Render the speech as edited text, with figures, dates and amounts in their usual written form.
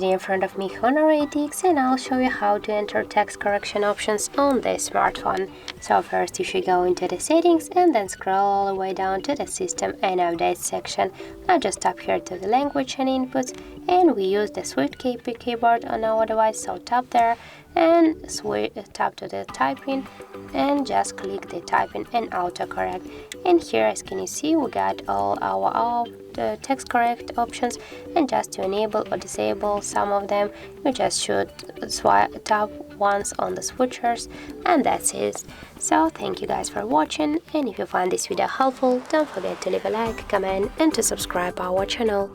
today in front of me Honor 8X, and I'll show you how to enter text correction options on this smartphone. So first you should go into the settings and then scroll all the way down to the system and updates section. Now just tap here to the language and inputs, and we use the Swift keyboard on our device, so tap there and tap to the typing and just click the typing and autocorrect. And here, as can you see, we got all our text correct options, and just to enable or disable some of them you just should tap once on the switchers, and that's it. So thank you guys for watching, and if you find this video helpful, don't forget to leave a like, comment and to subscribe our channel.